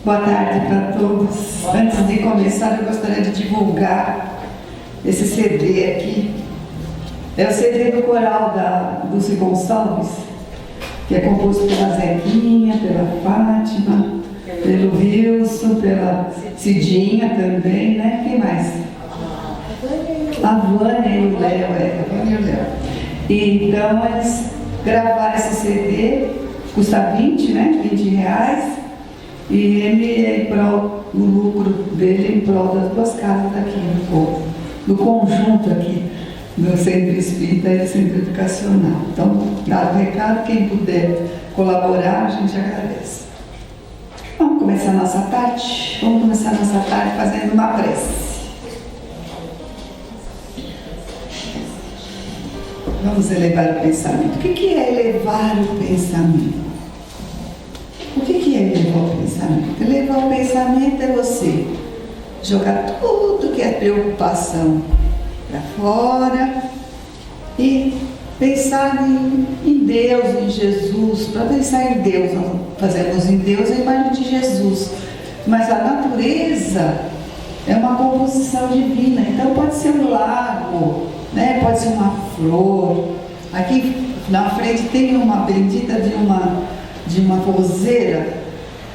Boa tarde para todos. Antes de começar, eu gostaria de divulgar esse CD aqui. É o CD do coral da Dulce Gonçalves, que é composto pela Zequinha, pela Fátima, pelo Wilson, pela Cidinha também, né? Quem mais? A Vânia e o Léo, a Vânia e o Léo. Então, eles gravaram esse CD, custa 20, né? 20 reais. E ele é em prol, o lucro dele é em prol das duas casas aqui do conjunto aqui do Centro Espírita e do Centro Educacional. Então, dado o recado, quem puder colaborar, a gente agradece. Vamos começar a nossa tarde? Vamos começar a nossa tarde fazendo uma prece. Vamos elevar o pensamento. O que é elevar o pensamento? O que é elevar o pensamento? Elevar o pensamento é você jogar tudo que é preocupação para fora e pensar em Deus, em Jesus. Para pensar em Deus, nós fazemos em Deus a imagem de Jesus. Mas a natureza é uma composição divina. Então pode ser um lago, né? Pode ser uma flor. Aqui na frente tem uma bendita de uma roseira,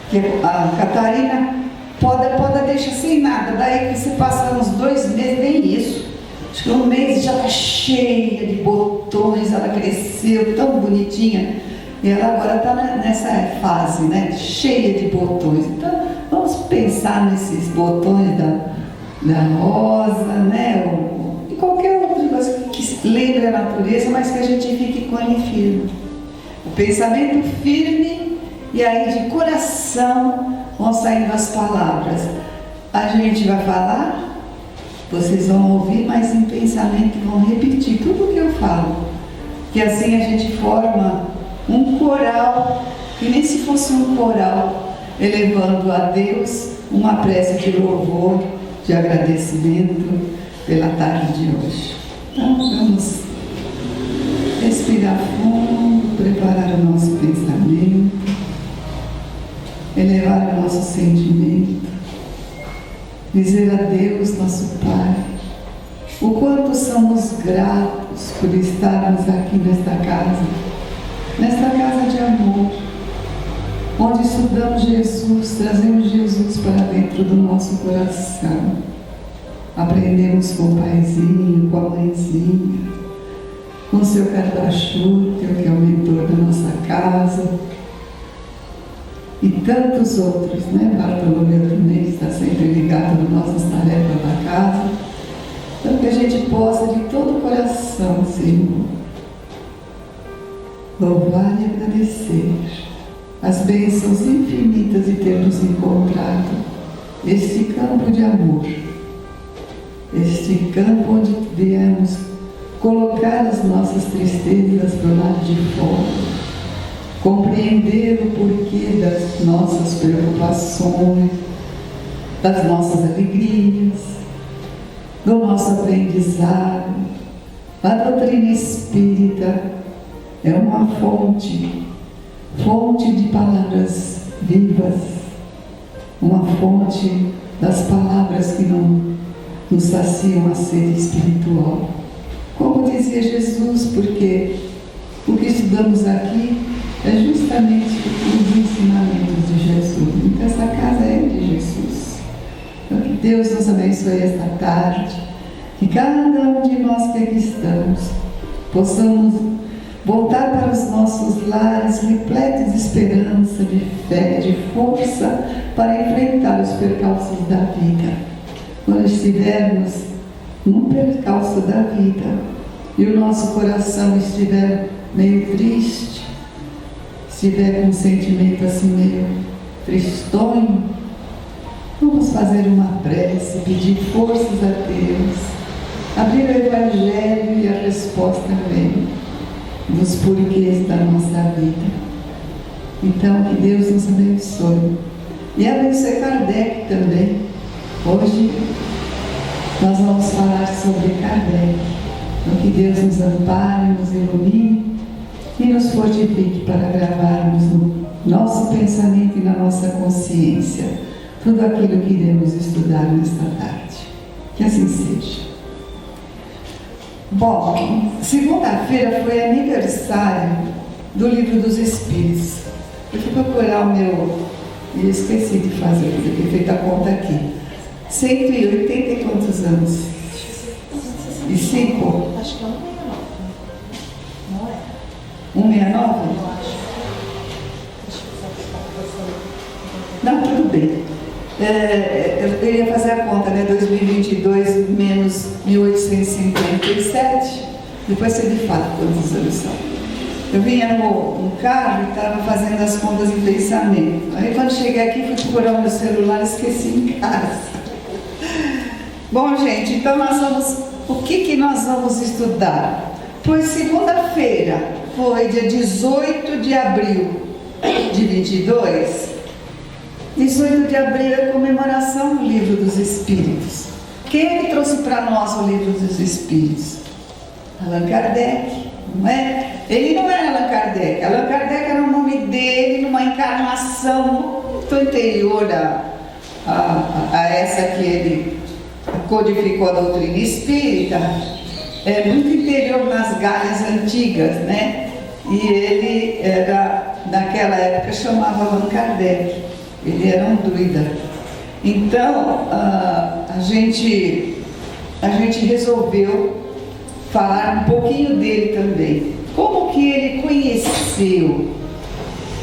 que a Catarina poda deixa sem nada. Daí que você passa uns 2 meses, nem isso. Acho que 1 mês já está cheia de botões, ela cresceu tão bonitinha. E ela agora está nessa fase, né? Cheia de botões. Então, vamos pensar nesses botões da rosa, né? Ou de qualquer outra coisa que lembre a natureza, mas que a gente fique com ele firme. O pensamento firme, e aí de coração vão saindo as palavras. A gente vai falar, vocês vão ouvir, mas em pensamento vão repetir tudo o que eu falo. Que assim a gente forma um coral, que nem se fosse um coral, elevando a Deus uma prece de louvor, de agradecimento pela tarde de hoje. Então vamos respirar fundo, preparar o nosso pensamento, elevar o nosso sentimento, dizer a Deus, nosso Pai, o quanto somos gratos por estarmos aqui nesta casa de amor, onde estudamos Jesus, trazemos Jesus para dentro do nosso coração, aprendemos com o paizinho, com a mãezinha, com o seu Cardachu, que é o mentor da nossa casa, e tantos outros, né? Bartolomeu também está sempre ligado nas nossas tarefas da casa. Então, que a gente possa de todo o coração, Senhor, louvar e agradecer as bênçãos infinitas de termos encontrado este campo de amor, este campo onde viemos colocar as nossas tristezas para o lado de fora, compreender o porquê das nossas preocupações, das nossas alegrias, do nosso aprendizado. A doutrina espírita é uma fonte de palavras vivas, uma fonte das palavras que não nos saciam a sede espiritual. Como dizia Jesus, porque o que estudamos aqui é justamente os ensinamentos de Jesus. Então essa casa é de Jesus. Então que Deus nos abençoe esta tarde, que cada um de nós que aqui estamos possamos voltar para os nossos lares repletos de esperança, de fé, de força para enfrentar os percalços da vida. Quando estivermos num percalço da vida e o nosso coração estiver meio triste, estiver com um sentimento assim meio tristonho, vamos fazer uma prece, pedir forças a Deus, abrir o Evangelho e a resposta vem dos porquês da nossa vida. Então que Deus nos abençoe e abençoe Kardec também. Hoje nós vamos falar sobre Kardec. Então que Deus nos ampare, nos ilumine e nos fortifique para gravarmos nosso pensamento e na nossa consciência tudo aquilo que iremos estudar nesta tarde. Que assim seja. Bom, segunda-feira foi aniversário do Livro dos Espíritos. Eu fui procurar o meu e esqueci de fazer, porque eu feito a conta aqui. 180 e quantos anos? E 5? Acho que é 169. Não é? 169? Eu acho. Deixa eu Não, tudo bem. Eu ia fazer a conta, né? 2022 menos 1857. Depois você me fala quantos anos são. Eu vinha no carro e estava fazendo as contas em pensamento. Aí quando cheguei aqui, fui procurar o meu celular e esqueci em casa. Bom, gente, então o que nós vamos estudar? Pois segunda-feira, foi dia 18 de abril de 22. 18 de abril é comemoração do Livro dos Espíritos. Quem é que trouxe para nós o Livro dos Espíritos? Allan Kardec, não é? Ele não era Allan Kardec. Allan Kardec era o nome dele numa encarnação muito anterior a essa que ele codificou a doutrina espírita, muito interior nas Galhas antigas, né? E ele era, naquela época, chamava Allan Kardec. Ele era um druida. Então, a gente resolveu falar um pouquinho dele também. Como que ele conheceu,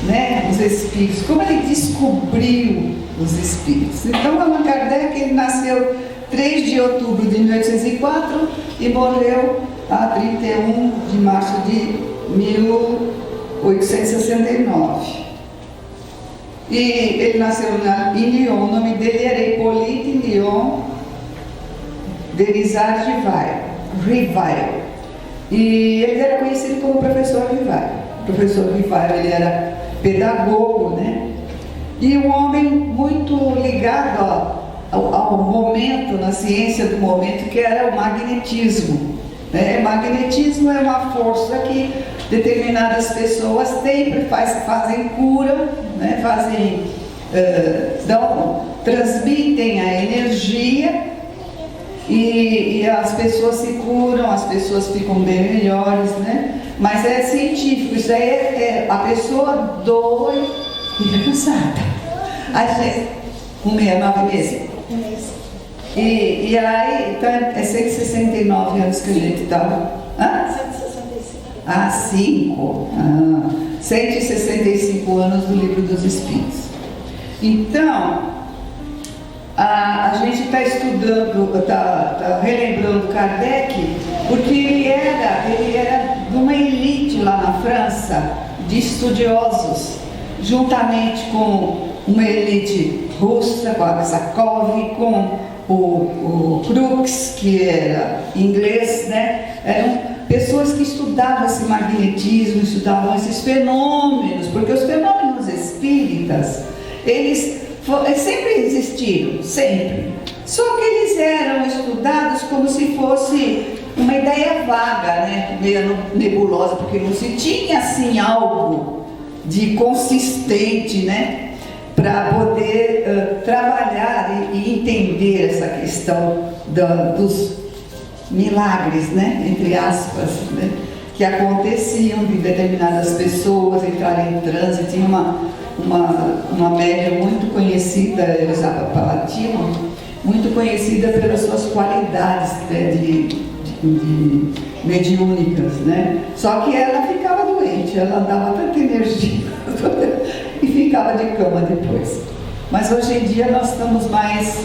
né, os espíritos, como ele descobriu os espíritos. Então, Allan Kardec, ele nasceu 3 de outubro de 1804 e morreu a 31 de março de 1869. E ele nasceu em Lyon. O nome dele era Hippolyte Léon Derizard Rivail. E ele era conhecido como professor Rivail. O professor Rivail, ele era pedagogo, né? E um homem muito ligado ao momento, na ciência do momento, que era o magnetismo, né? Magnetismo é uma força que determinadas pessoas têm, fazem cura, né? Transmitem a energia e as pessoas se curam, as pessoas ficam bem melhores, né? Mas é científico, isso aí é a pessoa doa e fica cansada. Aí, 169 mesmo. E aí, então, é 169 anos que a gente estava. 165. 165 anos do Livro dos Espíritos. Então, a gente está estudando, está relembrando Kardec, porque ele era de uma elite lá na França, de estudiosos, juntamente com uma elite russa, com a Aksakov, com o Crookes, que era inglês, né? Eram pessoas que estudavam esse magnetismo, estudavam esses fenômenos, porque os fenômenos espíritas, eles sempre existiram, sempre. Só que eles eram estudados como se fosse uma ideia vaga, né? Meio nebulosa, porque não se tinha assim algo de consistente, né? Para poder trabalhar e entender essa questão dos milagres, né? Entre aspas, né? Que aconteciam de determinadas pessoas entrarem em transe. Tinha uma médium muito conhecida, Elisaba Palatino, muito conhecida pelas suas qualidades, né, de mediúnicas, né? Só que ela ficava doente, ela dava tanta energia e ficava de cama depois. Mas hoje em dia nós estamos mais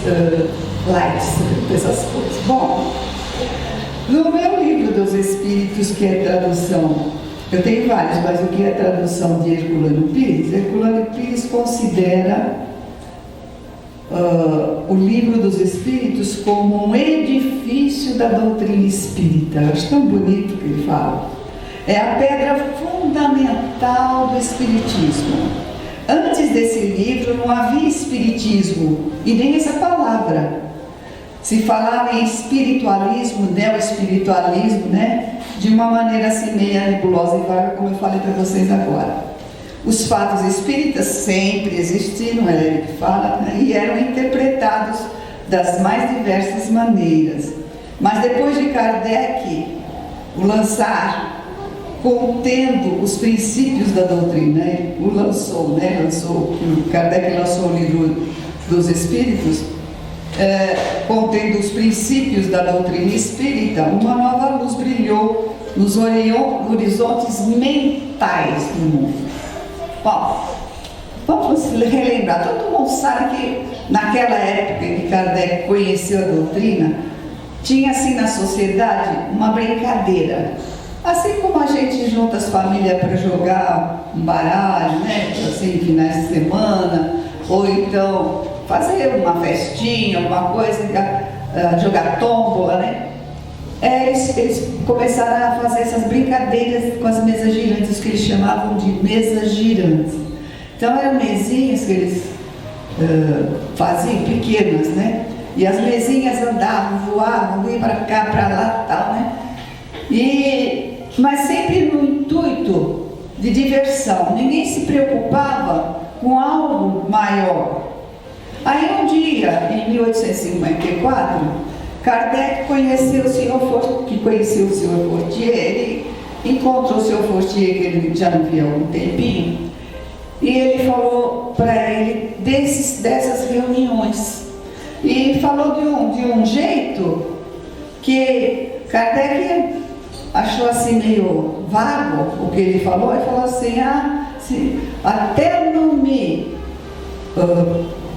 light sobre essas coisas. Bom, no meu livro dos Espíritos, que é tradução, eu tenho vários, mas o que é tradução de Herculano Pires? Herculano Pires considera o Livro dos Espíritos como um edifício da doutrina espírita. Eu acho tão bonito que ele fala. É a pedra fundamental do Espiritismo. Antes desse livro não havia Espiritismo e nem essa palavra. Se falava em espiritualismo, neo-espiritualismo, né? De uma maneira assim meia nebulosa e vaga, como eu falei para vocês agora. Os fatos espíritas sempre existiram, ele fala, né? E eram interpretados das mais diversas maneiras. Mas depois de Kardec o lançar, contendo os princípios da doutrina, o lançou, Kardec lançou o livro dos Espíritos, contendo os princípios da doutrina espírita, uma nova luz brilhou nos horizontes mentais do mundo. Bom, vamos relembrar. Todo mundo sabe que naquela época em que Kardec conheceu a doutrina, tinha assim na sociedade uma brincadeira. Assim como a gente junta as famílias para jogar um baralho, né? Assim, finais de semana, ou então fazer uma festinha, alguma coisa, jogar tómbola, né? Eles começaram a fazer essas brincadeiras com as mesas girantes, que eles chamavam de mesas girantes. Então eram mesinhas que eles faziam, pequenas, né? E as mesinhas andavam, voavam, vinham para cá, para lá e tal, né? Mas sempre no intuito de diversão. Ninguém se preocupava com algo maior. Aí um dia, em 1854, Kardec conheceu o Sr. Fortier. Ele encontrou o Sr. Fortier, que ele já não via há algum tempinho, e ele falou para ele dessas reuniões. E falou de um jeito que Kardec achou assim meio vago o que ele falou, e falou assim: até não me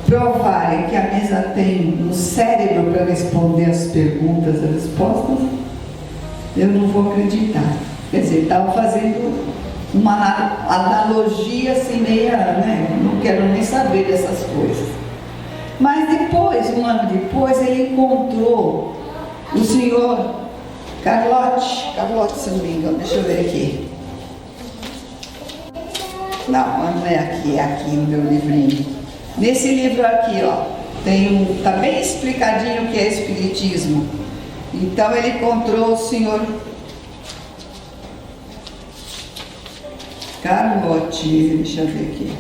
provarem que a mesa tem no cérebro para responder as perguntas e as respostas, eu não vou acreditar. Quer dizer, estava fazendo uma analogia assim meia, né? Não quero nem saber dessas coisas. Mas depois, um ano depois, ele encontrou o senhor Carlotti, se não me engano, deixa eu ver aqui. Não é aqui, é aqui no meu livrinho. Nesse livro aqui, ó, tá bem explicadinho o que é espiritismo. Então ele encontrou o senhor Carlotti, deixa eu ver aqui.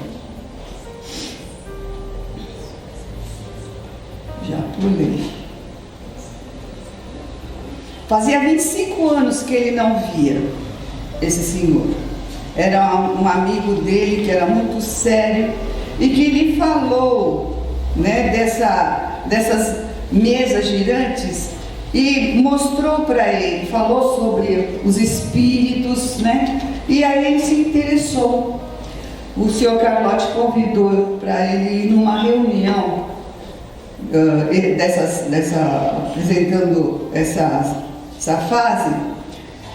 Já pulei. Fazia 25 anos que ele não via esse senhor. Era um amigo dele que era muito sério e que lhe falou, né, dessas mesas girantes e mostrou para ele, falou sobre os espíritos, né? E aí ele se interessou. O senhor Carlotti convidou para ele ir numa reunião apresentando essa fase,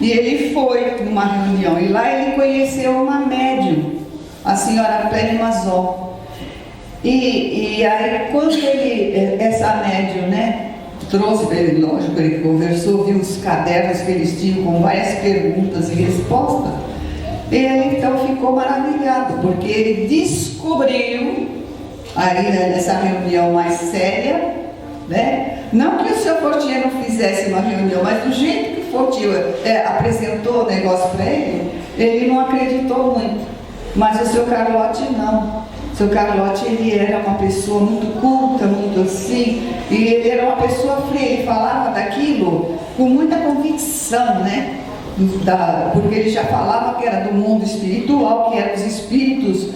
e ele foi numa reunião, e lá ele conheceu uma médium, a senhora Plene Mazon. E aí quando essa médium, né, trouxe para ele, lógico, ele conversou, viu os cadernos que eles tinham com várias perguntas e respostas, ele então ficou maravilhado, porque ele descobriu aí, né, nessa reunião mais séria, né? Não que o seu Fortier não fizesse uma reunião, mas do jeito que o Fortier apresentou o negócio para ele não acreditou muito. Mas o seu Carlotti não. O seu Carlotti, ele era uma pessoa muito culta, muito assim, e ele era uma pessoa fria, ele falava daquilo com muita convicção, né? Porque ele já falava que era do mundo espiritual, que eram os espíritos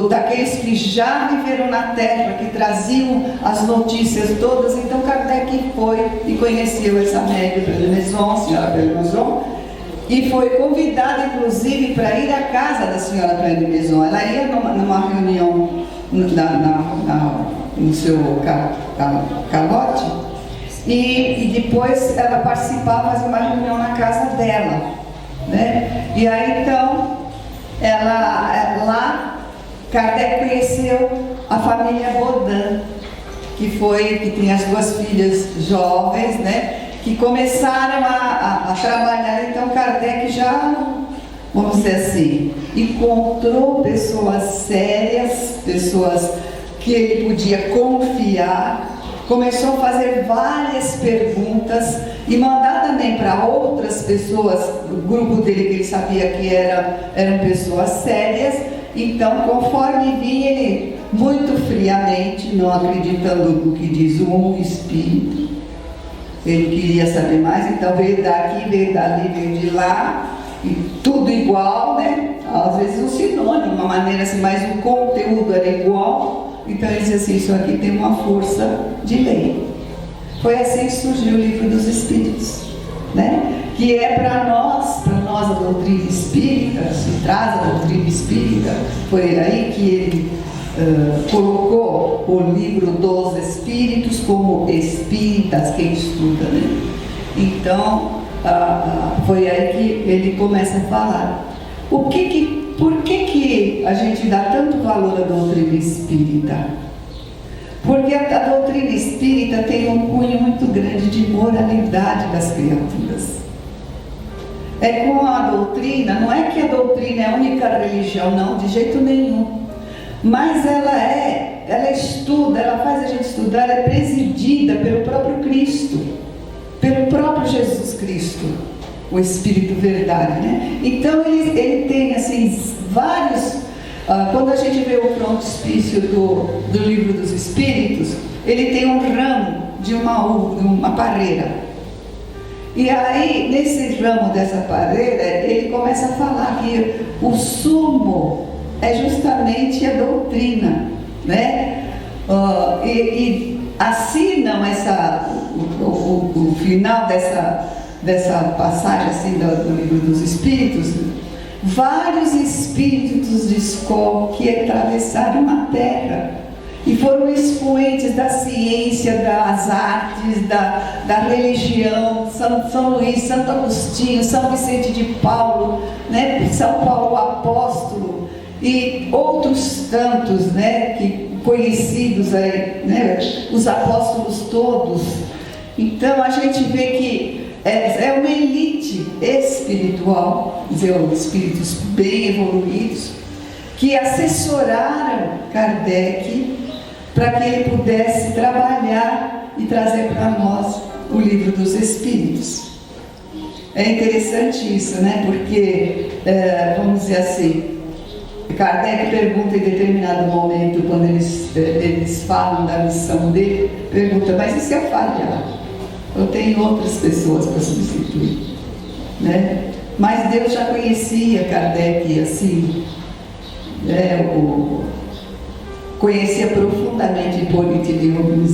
daqueles que já viveram na Terra, que traziam as notícias todas. Então Kardec foi e conheceu essa médium Plene Mazon, senhora Plene Mazon, e foi convidada inclusive para ir à casa da senhora Plene Mazon. Ela ia numa reunião no seu calote, e depois ela participava, fazia uma reunião na casa dela, né? E aí então lá Kardec conheceu a família Bodin, que tem as duas filhas jovens, né, que começaram a trabalhar. Então Kardec já, vamos dizer assim, encontrou pessoas sérias, pessoas que ele podia confiar, começou a fazer várias perguntas e mandar também para outras pessoas do grupo dele, que ele sabia que eram pessoas sérias. Então, conforme vinha, ele muito friamente, não acreditando no que diz o Espírito, ele queria saber mais, então veio daqui, veio dali, veio de lá, e tudo igual, né? Às vezes um sinônimo, uma maneira assim, mas o conteúdo era igual. Então ele dizia assim, isso aqui tem uma força de lei. Foi assim que surgiu o Livro dos Espíritos, né? Que é para nós a doutrina espírita, se traz a doutrina espírita. Foi aí que ele colocou o Livro dos Espíritos como espíritas, quem estuda, né? Então, foi aí que ele começa a falar. Por que a gente dá tanto valor à doutrina espírita? Porque a doutrina espírita tem um cunho muito grande de moralidade das criaturas. É com a doutrina, não é que a doutrina é a única religião, não, de jeito nenhum. Mas ela estuda, ela faz a gente estudar, ela é presidida pelo próprio Cristo, pelo próprio Jesus Cristo, o Espírito Verdade, né? Então ele tem assim vários. Quando a gente vê o frontispício do Livro dos Espíritos, ele tem um ramo de uma parreira. E aí, nesse ramo dessa parreira, ele começa a falar que o sumo é justamente a doutrina, né? E assinam o final dessa passagem assim, do Livro dos Espíritos, vários espíritos de escola que atravessaram a Terra e foram expoentes da ciência, das artes, da religião. São Luís, Santo Agostinho, São Vicente de Paulo, né? São Paulo Apóstolo e outros tantos, né? Conhecidos aí, né? Os apóstolos todos. Então a gente vê que é uma elite espiritual, quer dizer, espíritos bem evoluídos, que assessoraram Kardec para que ele pudesse trabalhar e trazer para nós o Livro dos Espíritos. É interessante isso, né? Porque, vamos dizer assim, Kardec pergunta em determinado momento, quando eles falam da missão dele, pergunta, mas e se eu falhar? Eu tenho outras pessoas para substituir, né? Mas Deus já conhecia Kardec assim, né? Conhecia profundamente Hipólito Yrigoyen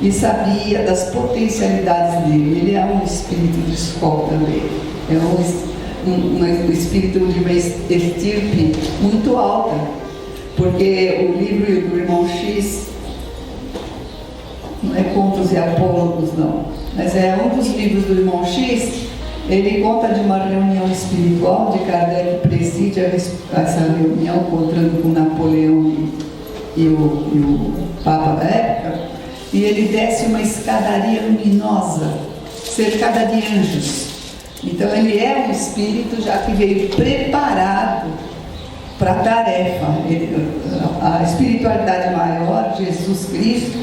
e sabia das potencialidades dele. Ele é um espírito de escola também, é um espírito de uma estirpe muito alta, porque o livro do Irmão X não é Contos e Apólogos, não, mas é um dos livros do Irmão X. Ele conta de uma reunião espiritual de Kardec preside essa reunião, encontrando com Napoleão e o Papa da época, e ele desce uma escadaria luminosa, cercada de anjos. Então ele é um espírito já que veio preparado para a tarefa. A espiritualidade maior, Jesus Cristo,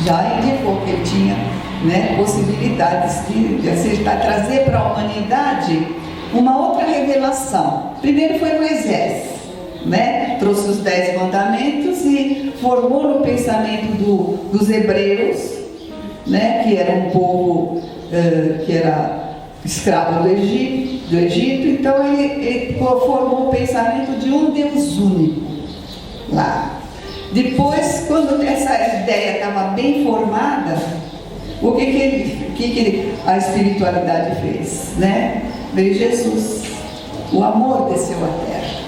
já indicou que ele tinha, né, possibilidades de acertar, trazer para a humanidade uma outra revelação. Primeiro foi Moisés, né? Trouxe os 10 mandamentos e formou no pensamento dos hebreus, né? Que era um povo que era escravo do Egito. Então ele formou o pensamento de um Deus único lá. Depois, quando essa ideia estava bem formada, o que a espiritualidade fez, né? Veio Jesus, o amor desceu à terra.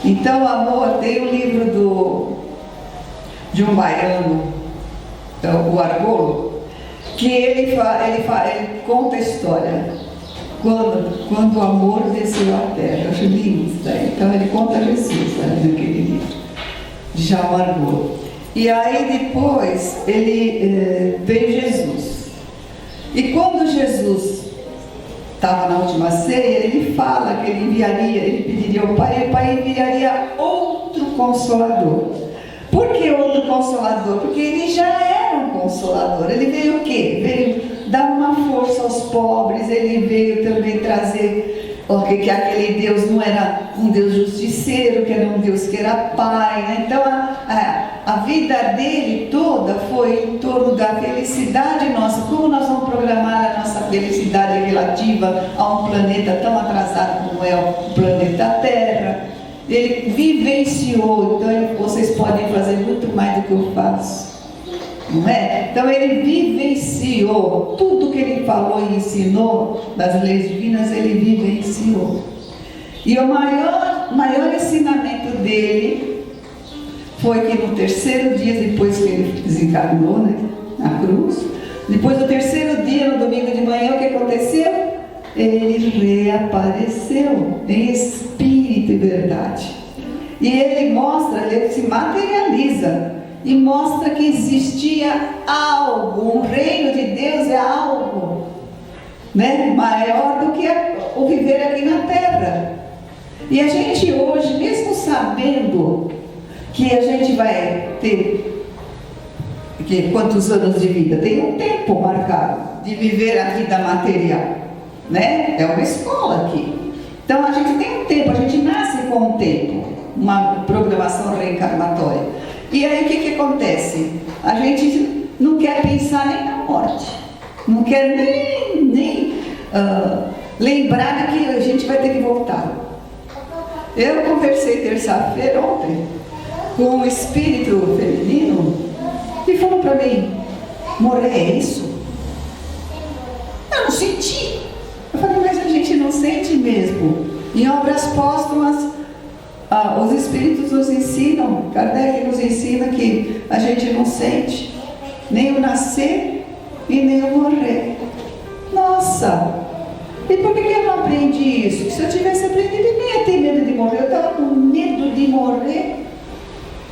Então o amor, tem o livro de um baiano, o Argolo, que ele conta a história quando o amor desceu à terra. Eu acho lindo isso daí. Então ele conta Jesus naquele livro de João Argolo. E aí depois veio Jesus. E quando Jesus estava na última ceia, ele fala que ele pediria ao Pai, e o Pai enviaria outro Consolador. Por que outro Consolador? Porque ele já era um Consolador. Ele veio o quê? Veio dar uma força aos pobres, ele veio também trazer que aquele Deus não era um Deus justiceiro, que era um Deus que era pai, né? Então a vida dele toda foi em torno da felicidade nossa. Como nós vamos programar a nossa felicidade relativa a um planeta tão atrasado como é o planeta Terra? Ele vivenciou, então vocês podem fazer muito mais do que eu faço, não é? Então ele vivenciou tudo que ele falou e ensinou das leis divinas, ele vivenciou. E o maior ensinamento dele foi que no terceiro dia, depois que ele desencarnou, né, na cruz, depois do terceiro dia, no domingo de manhã, o que aconteceu? Ele reapareceu em espírito e verdade. E ele mostra, ele se materializa e mostra que existia algo, o reino de Deus é algo, né, maior do que o viver aqui na Terra. E a gente hoje, mesmo sabendo que a gente vai ter quantos anos de vida, tem um tempo marcado de viver a vida material, né? É uma escola aqui. Então a gente tem um tempo, a gente nasce com um tempo, uma programação reencarnatória. E aí o que acontece? A gente não quer pensar nem na morte, não quer nem lembrar que a gente vai ter que voltar. Eu conversei terça-feira, ontem, com um espírito feminino e falou para mim: morrer é isso? Eu não senti. Eu falei: mas a gente não sente mesmo. Em obras póstumas, os espíritos nos ensinam, Kardec nos ensina que a gente não sente nem o nascer e nem o morrer. Nossa! E por que eu não aprendi isso? Se eu tivesse aprendido, eu nem ia ter medo de morrer. Eu estava com medo de morrer.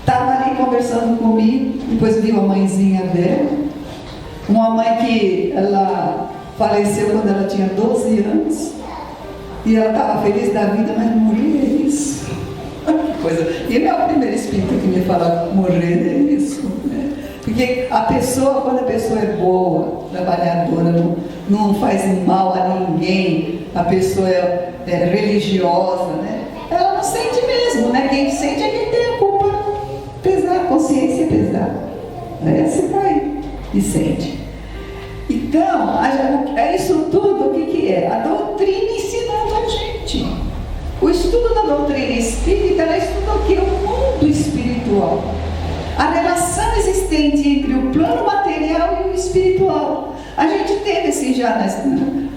Estava ali conversando comigo, depois viu a mãezinha dela, uma mãe que ela faleceu quando ela tinha 12 anos, e ela estava feliz da vida, mas morrer é isso. Que coisa. E não é o primeiro espírito que me fala morrer é isso, né? Porque a pessoa, quando a pessoa é boa, trabalhadora, não faz mal a ninguém, a pessoa é religiosa, né? Ela não sente mesmo, né? Quem sente é quem tem a culpa pesar, a consciência pesar. Aí você vai e sente. Então, é isso tudo, o que é? A doutrina ensinando a gente. O estudo da doutrina espírita, ela estuda o que? O mundo espiritual. A relação existente entre o plano material e o espiritual. A gente teve assim já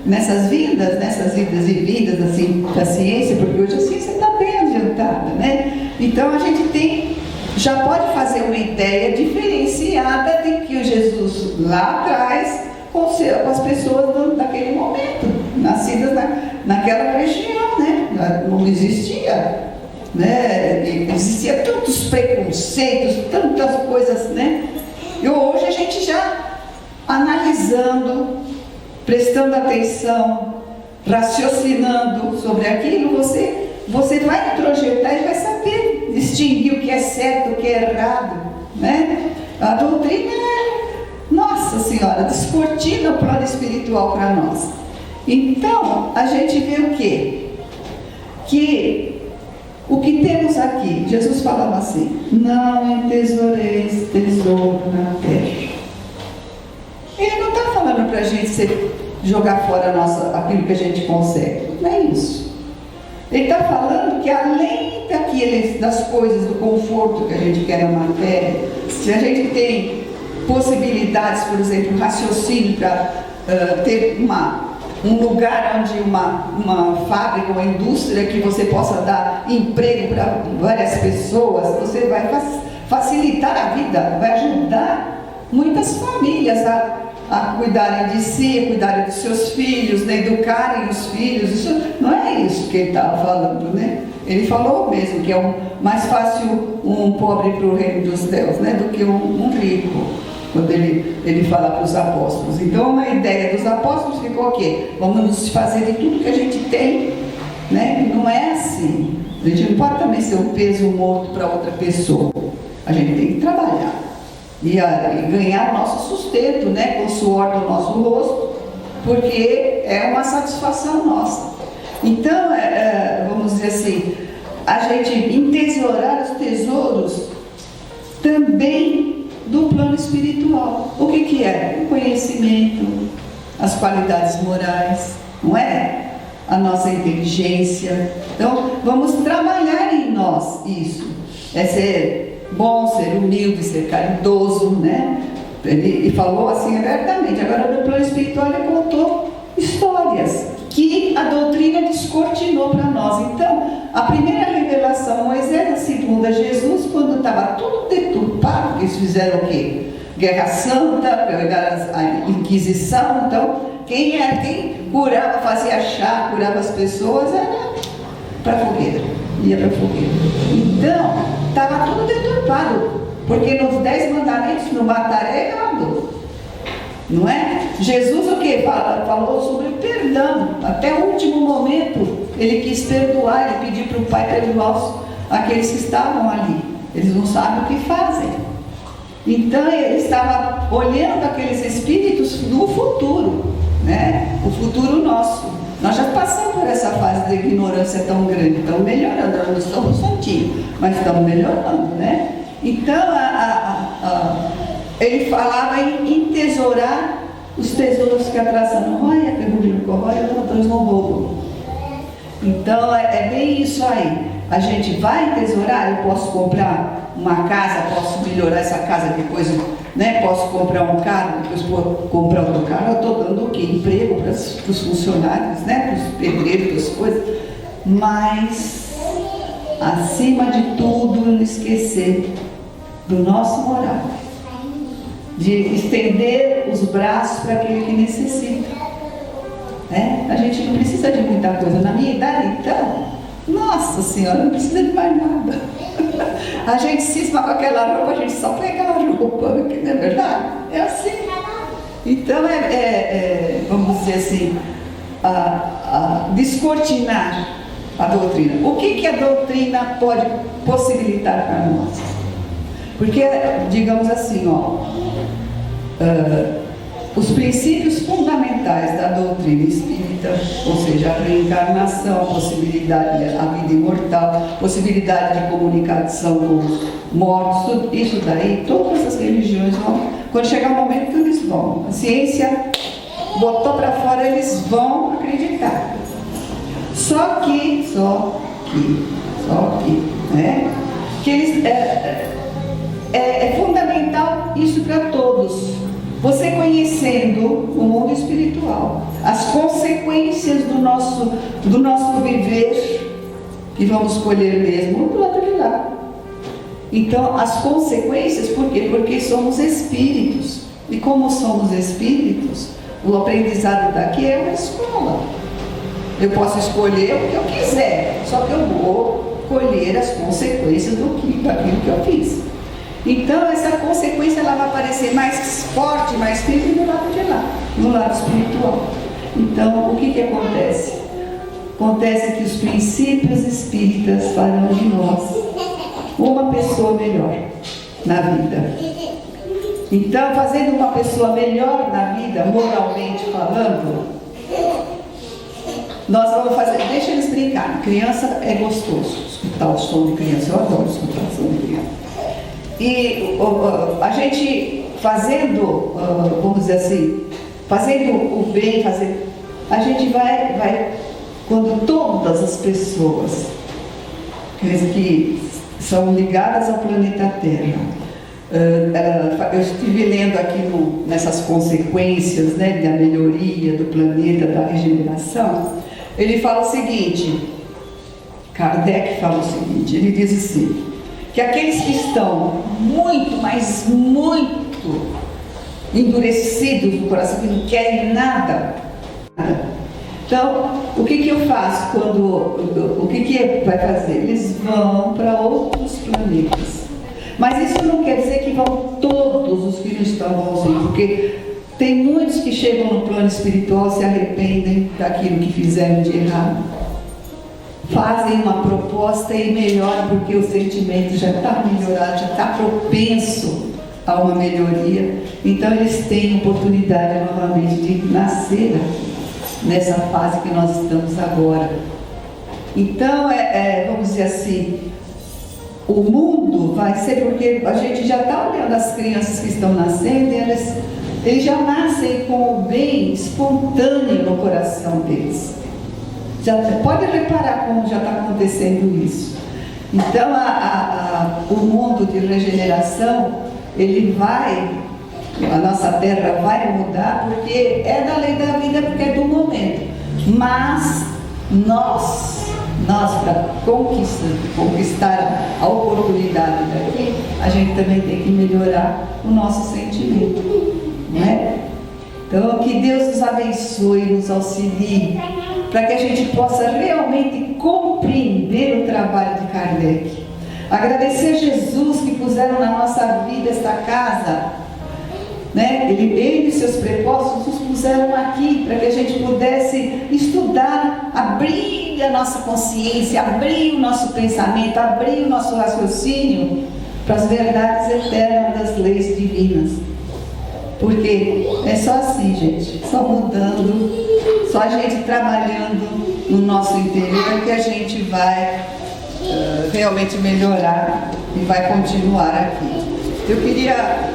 nessas idas e vindas assim, da ciência, porque hoje a ciência está bem adiantada, né? Então a gente já pode fazer uma ideia diferenciada de que o Jesus lá atrás, com as pessoas daquele momento, nascidas naquela região, né? Não existia. Né? Existia tantos preconceitos, tantas coisas, né? E hoje a gente já analisando, prestando atenção, raciocinando sobre aquilo, você vai introjetar e vai saber distinguir o que é certo, o que é errado, né? A doutrina é, nossa senhora, descortina o plano espiritual para nós. Então a gente vê o quê? Que o que temos aqui, Jesus falava assim: não entesoureis tesouro na terra. Ele não está falando para a gente jogar fora aquilo que a gente consegue, não é isso. Ele está falando que além das coisas, do conforto que a gente quer na matéria, se a gente tem possibilidades, por exemplo, raciocínio para ter um lugar onde uma fábrica, uma indústria que você possa dar emprego para várias pessoas, você vai facilitar a vida, vai ajudar muitas famílias a cuidarem de si, a cuidarem dos seus filhos, né, educarem os filhos. Isso não é isso que ele estava falando, né? Ele falou mesmo que é mais fácil um pobre para o reino dos céus, né, do que um rico. Quando ele fala para os apóstolos. Então, uma ideia dos apóstolos ficou o quê? Vamos nos fazer de tudo que a gente tem, né? Não é assim. A gente não pode também ser um peso morto para outra pessoa. A gente tem que trabalhar e ganhar o nosso sustento, né? Com o suor do nosso rosto, porque é uma satisfação nossa. Então, vamos dizer assim, a gente entesourar os tesouros também do plano espiritual. O que é? O conhecimento, as qualidades morais, não é? A nossa inteligência. Então, vamos trabalhar em nós isso. É ser bom, ser humilde, ser caridoso, né? Ele falou assim abertamente. Agora, no plano espiritual, ele contou histórias que a doutrina descortinou para nós. Então, a primeira revelação, Moisés, a segunda, Jesus, quando estava tudo deturpado, eles fizeram o quê? Guerra Santa, a Inquisição. Então, quem curava, fazia chá, curava as pessoas, era para a fogueira, ia para a fogueira. Então, estava tudo deturpado, porque nos 10 mandamentos, não matarei, não é? Jesus o que? Falou sobre perdão. Até o último momento, ele quis perdoar, ele pediu para o Pai perdoar aqueles que estavam ali. Eles não sabem o que fazem. Então, ele estava olhando aqueles espíritos no futuro, né? O futuro nosso. Nós já passamos por essa fase de ignorância tão grande, estamos melhorando, nós não estamos santinhos, mas estamos melhorando, né? Então, ele falava em entesourar os tesouros que a traça não rói, a ferrugem não corrói, os ladrões não roubam. Então, é bem isso aí. A gente vai entesourar, eu posso comprar uma casa, posso melhorar essa casa depois, né? Posso comprar um carro, depois comprar outro carro. Eu estou dando o quê? Emprego para os funcionários, né? Para os pedreiros, para as coisas. Mas, acima de tudo, não esquecer do nosso moral, de estender os braços para aquele que necessita. A gente não precisa de muita coisa. Na minha idade, então, nossa Senhora, não precisa de mais nada. A gente cisma com aquela roupa, a gente só põe aquela roupa, não é verdade? É assim. Então, vamos dizer assim, descortinar a doutrina. O que a doutrina pode possibilitar para nós? Porque, digamos assim, os princípios fundamentais da doutrina espírita, ou seja, a reencarnação, a possibilidade, a vida imortal, possibilidade de comunicação com os mortos, tudo isso daí, todas as religiões vão, quando chegar o momento que eles vão, a ciência botou para fora, eles vão acreditar. Só que, né? Que eles, é fundamental isso para todos. Você conhecendo o mundo espiritual, as consequências do nosso viver, que vamos colher mesmo do lado de lá. Então, as consequências, por quê? Porque somos espíritos. E como somos espíritos, o aprendizado daqui é uma escola. Eu posso escolher o que eu quiser, só que eu vou colher as consequências daquilo que eu fiz. Então, essa consequência ela vai aparecer mais forte, mais firme do lado de lá, no lado espiritual. Então, o que acontece? Acontece que os princípios espíritas farão de nós uma pessoa melhor na vida. Então, fazendo uma pessoa melhor na vida, moralmente falando, nós vamos fazer, deixa eles brincar. Criança é gostoso escutar o som de criança, eu adoro escutar o som de criança. E a gente fazendo, vamos dizer assim, fazendo o bem, a gente vai, quando todas as pessoas que são ligadas ao planeta Terra, eu estive lendo aqui nessas consequências, né, da melhoria do planeta, da regeneração, ele fala o seguinte, Kardec fala o seguinte, ele diz assim, que aqueles que estão muito, mas muito endurecidos no coração, que não querem nada. Então, o que eu faço o que vai fazer? Eles vão para outros planetas. Mas isso não quer dizer que vão todos os que não estão bonzinhos, porque tem muitos que chegam no plano espiritual e se arrependem daquilo que fizeram de errado. Fazem uma proposta e melhoram, porque o sentimento já está melhorado, já está propenso a uma melhoria. Então eles têm oportunidade novamente de nascer aqui. nessa fase que nós estamos agora. Então, vamos dizer assim, o mundo vai ser, porque a gente já está olhando as crianças que estão nascendo, e eles já nascem com o bem espontâneo no coração deles. Já pode reparar como já está acontecendo isso. Então, o mundo de regeneração, a nossa terra vai mudar, porque é da lei da vida, porque é do momento. Mas nós para conquistar a oportunidade daqui, a gente também tem que melhorar o nosso sentimento, não é? Então, que Deus nos abençoe, nos auxilie, para que a gente possa realmente compreender o trabalho de Kardec. Agradecer a Jesus que puseram na nossa vida esta casa, né? Ele e seus propósitos nos puseram aqui para que a gente pudesse estudar, abrir a nossa consciência, abrir o nosso pensamento, abrir o nosso raciocínio para as verdades eternas das leis divinas. Porque é só assim, gente, só mudando, só a gente trabalhando no nosso interior que a gente vai realmente melhorar e vai continuar aqui. Eu queria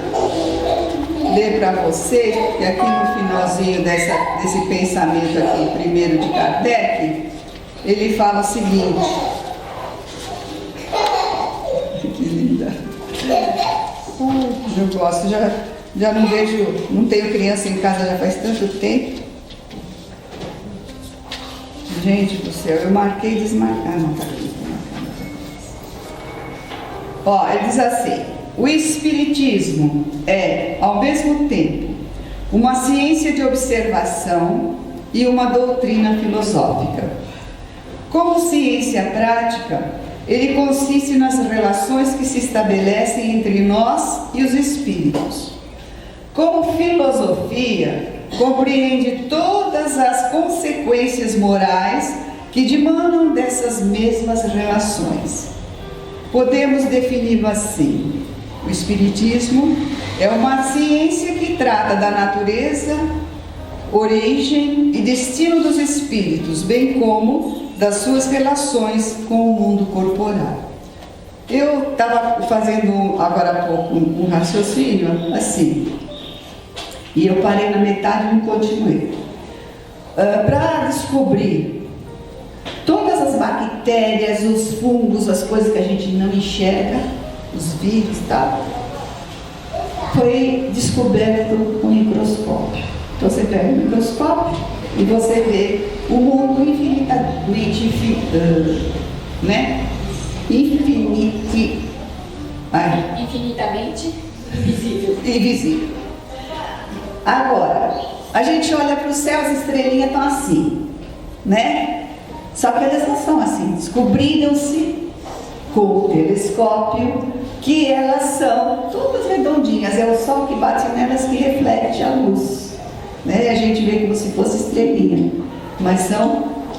ler para vocês, que aqui no finalzinho desse pensamento aqui, primeiro de Kardec, ele fala o seguinte. Que linda! Eu gosto, já não vejo, não tenho criança em casa já faz tanto tempo. Gente do céu, eu marquei e desmarcar, não está aqui. Ó, ele diz assim: o Espiritismo é, ao mesmo tempo, uma ciência de observação e uma doutrina filosófica. Como ciência prática, ele consiste nas relações que se estabelecem entre nós e os espíritos. Como filosofia, compreende todas as consequências morais que demandam dessas mesmas relações. Podemos defini-lo assim: o Espiritismo é uma ciência que trata da natureza, origem e destino dos espíritos, bem como das suas relações com o mundo corporal. Eu estava fazendo agora há pouco um raciocínio assim, e eu parei na metade e não continuei. Para descobrir todas as bactérias, os fungos, as coisas que a gente não enxerga, os vírus e tal, foi descoberto com microscópio. Então você pega o microscópio e você vê o mundo infinitamente, infinitamente invisível. Agora, a gente olha para o céu, as estrelinhas estão assim, né? Só que elas não são assim. Descobriram-se com o telescópio que elas são todas redondinhas. É o sol que bate nelas que reflete a luz, né? E a gente vê como se fosse estrelinha, mas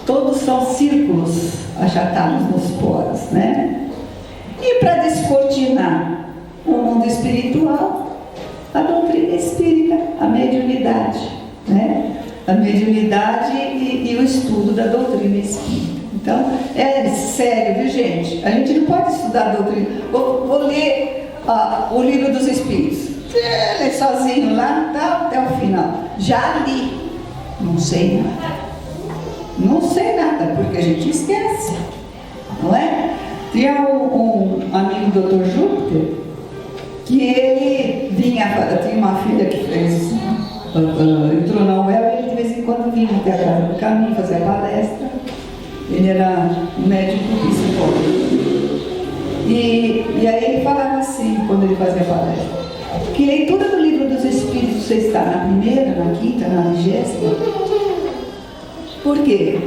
todos são círculos achatados nos poros, né? E para descortinar o mundo espiritual, a doutrina espírita, a mediunidade, né? A mediunidade e o estudo da doutrina espírita. Então, é sério, viu, gente? A gente não pode estudar a doutrina. Vou ler o livro dos Espíritos. Lê sozinho lá, tá, até o final. Já li. Não sei nada. Não sei nada, porque a gente esquece. Não é? Tinha um amigo do Dr. Júpiter, que ele tinha uma filha que fez, entrou na UEL e ele de vez em quando vinha até a casa do caminho fazer a palestra. Ele era um médico psicólogo. E aí ele falava assim, quando ele fazia a palestra: que leitura do livro dos Espíritos você está? Na primeira, na quinta, na 20ª? Por quê?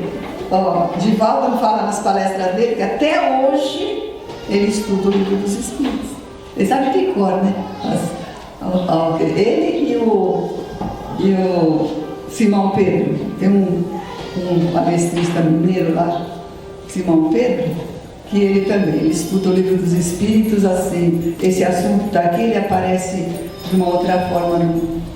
Divaldo fala nas palestras dele que até hoje ele estuda o livro dos Espíritos. Ele sabe de cor, né? Ele e o Simão Pedro. Tem um palestrista mineiro lá, Simão Pedro, que ele também estuda o livro dos Espíritos assim. Esse assunto daqui, ele aparece de uma outra forma,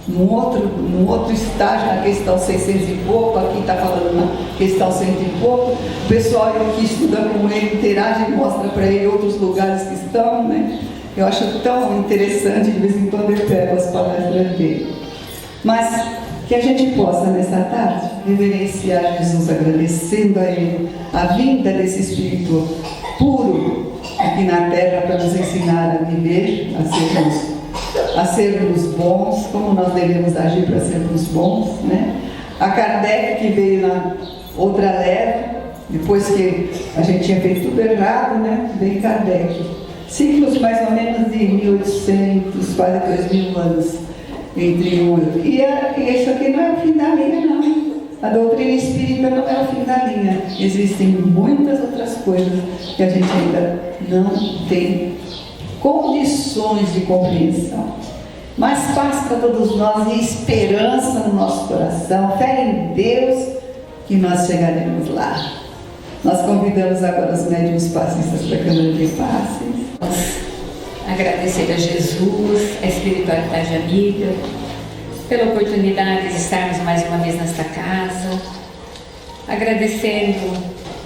num outro estágio, na questão 600 e pouco, aqui está falando na questão 100 e pouco. O pessoal que estuda com ele interage e mostra para ele outros lugares que estão, né? Eu acho tão interessante, de vez em quando eu pego as palestras dele. Mas que a gente possa, nessa tarde, reverenciar Jesus, agradecendo a Ele a vinda desse Espírito puro aqui na Terra para nos ensinar a viver, a sermos bons, como nós devemos agir para sermos bons, né? A Kardec, que veio na outra leva, depois que a gente tinha feito tudo errado, né? Veio Kardec. Ciclos mais ou menos de 1800, quase 2000 anos entre um e outro. E isso aqui não é o fim da linha, não. A doutrina espírita não é o fim da linha. Existem muitas outras coisas que a gente ainda não tem condições de compreensão. Mas paz para todos nós e esperança no nosso coração, fé em Deus, que nós chegaremos lá. Nós convidamos agora os médiuns passistas para a Câmara de Passes. Agradecer a Jesus, a espiritualidade amiga, pela oportunidade de estarmos mais uma vez nesta casa, agradecendo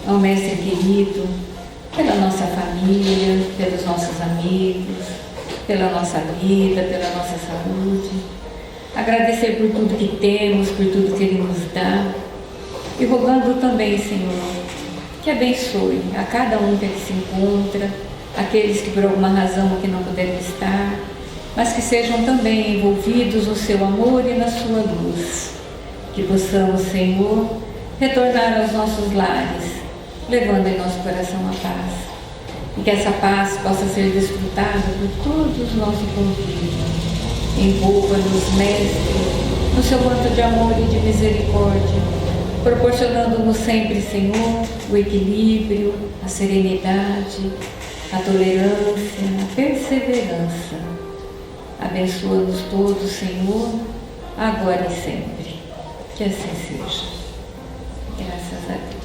ao Mestre querido pela nossa família, pelos nossos amigos, pela nossa vida, pela nossa saúde, agradecer por tudo que temos, por tudo que Ele nos dá, e rogando também, Senhor, que abençoe a cada um que aqui se encontra, aqueles que por alguma razão aqui não puderam estar, mas que sejam também envolvidos no seu amor e na sua luz. Que possamos, Senhor, retornar aos nossos lares, levando em nosso coração a paz. E que essa paz possa ser desfrutada por todos os nossos convívio. Envolva-nos, Mestre, no seu manto de amor e de misericórdia, proporcionando-nos sempre, Senhor, o equilíbrio, a serenidade, a tolerância, a perseverança. Abençoa-nos todos, Senhor, agora e sempre. Que assim seja. Graças a Deus.